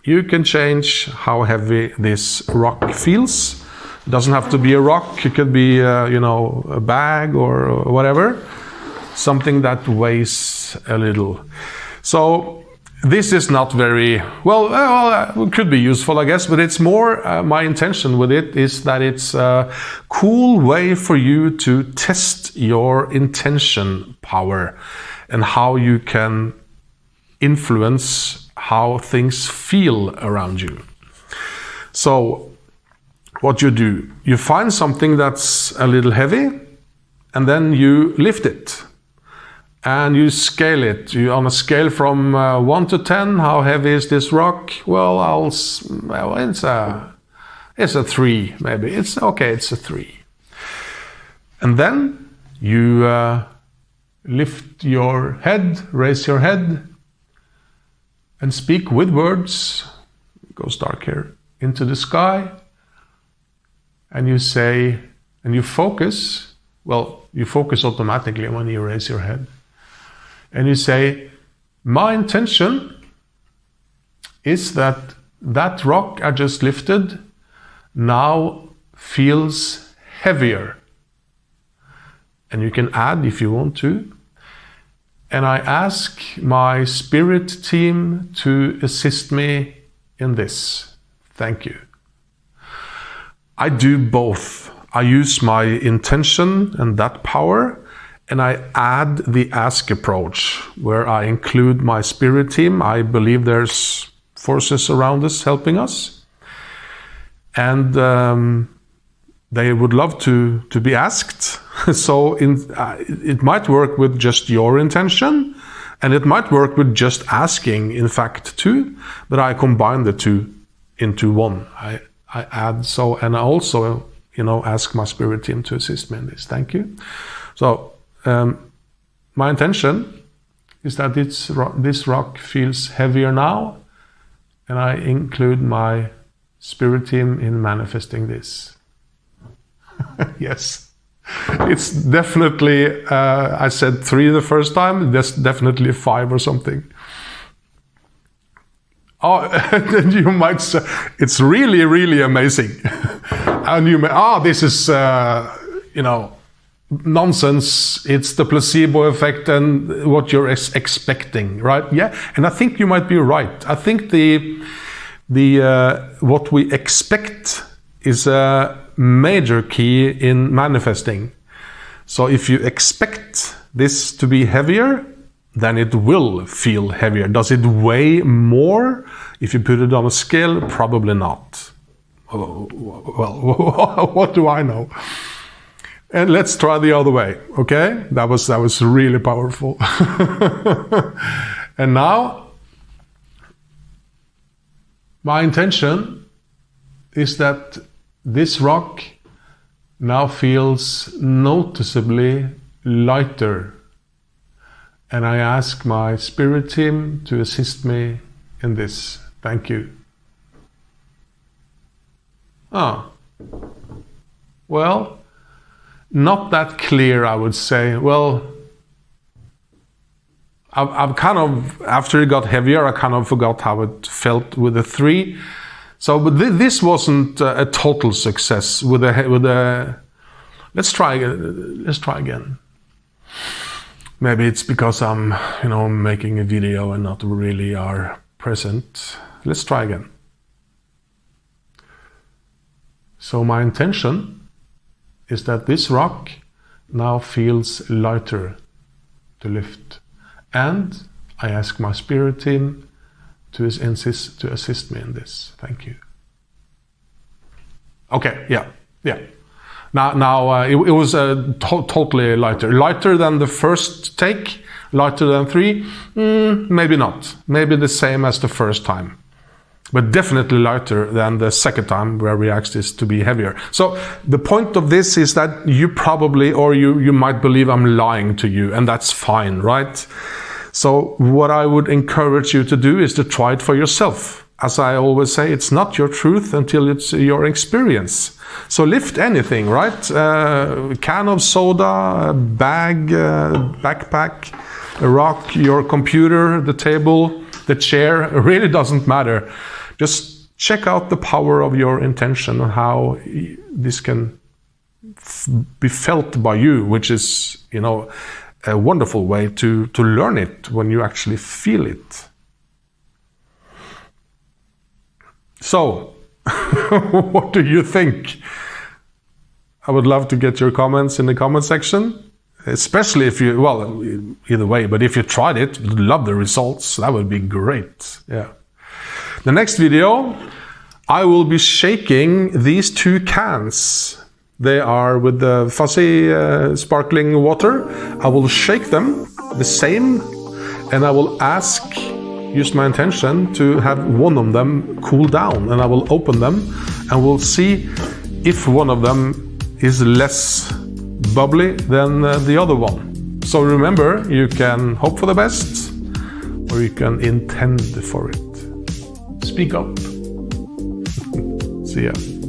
you can change how heavy this rock feels. It doesn't have to be a rock. It could be, a bag or whatever. Something that weighs a little. So this is not very, it could be useful, I guess, but it's more, my intention with it is that it's a cool way for you to test your intention power and how you can influence how things feel around you. So what you do, you find something that's a little heavy and then you lift it. And you scale it. On a scale from 1 to 10, how heavy is this rock? Well, it's a 3, maybe. It's a 3. And then you lift your head, raise your head, and speak with words. It goes dark here. Into the sky. And you say, and you focus. Well, you focus automatically when you raise your head. And you say, my intention is that that rock I just lifted now feels heavier. And you can add if you want to. And I ask my spirit team to assist me in this. Thank you. I do both. I use my intention and that power, and I add the ask approach, where I include my spirit team. I believe there's forces around us helping us. And they would love to be asked. So it might work with just your intention, and it might work with just asking, in fact, too. But I combine the two into one. I add so, and I also, ask my spirit team to assist me in this. Thank you. So, my intention is that this rock feels heavier now, and I include my spirit team in manifesting this. Yes, it's definitely, I said 3 the first time, that's definitely 5 or something. Oh, then you might say, it's really, really amazing. And you may, this is, nonsense. It's the placebo effect and what you're expecting, right? Yeah, and I think you might be right. I think the what we expect is a major key in manifesting. So if you expect this to be heavier, then it will feel heavier. Does it weigh more if you put it on a scale? Probably not. Well, what do I know? And let's try the other way, okay? That was really powerful. And now, my intention is that this rock now feels noticeably lighter. And I ask my spirit team to assist me in this. Thank you. Well, not that clear, I would say. Well, I've kind of, after it got heavier, I kind of forgot how it felt with the 3. So, but this wasn't a total success with a. Let's try again. Maybe it's because I'm, making a video and not really are present. Let's try again. So my intention is that this rock now feels lighter to lift. And I ask my spirit team to assist me in this. Thank you. Okay, yeah. Now it was totally lighter than the first take, lighter than 3. Maybe not. Maybe the same as the first time, but definitely lighter than the second time where we asked this to be heavier. So the point of this is that you probably, or you might believe I'm lying to you, and that's fine, right? So what I would encourage you to do is to try it for yourself. As I always say, it's not your truth until it's your experience. So lift anything, right? A can of soda, a bag, backpack, a rock, your computer, the table, the chair really doesn't matter. Just check out the power of your intention and how this can be felt by you, which is, a wonderful way to learn it when you actually feel it. So, what do you think? I would love to get your comments in the comment section, especially if you, well, either way, but if you tried it, love the results, that would be great. Yeah. The next video, I will be shaking these 2 cans. They are with the fuzzy sparkling water. I will shake them the same, and I will use my intention to have one of them cool down, and I will open them and we'll see if one of them is less bubbly than the other one. So remember, you can hope for the best or you can intend for it. Speak up. See ya.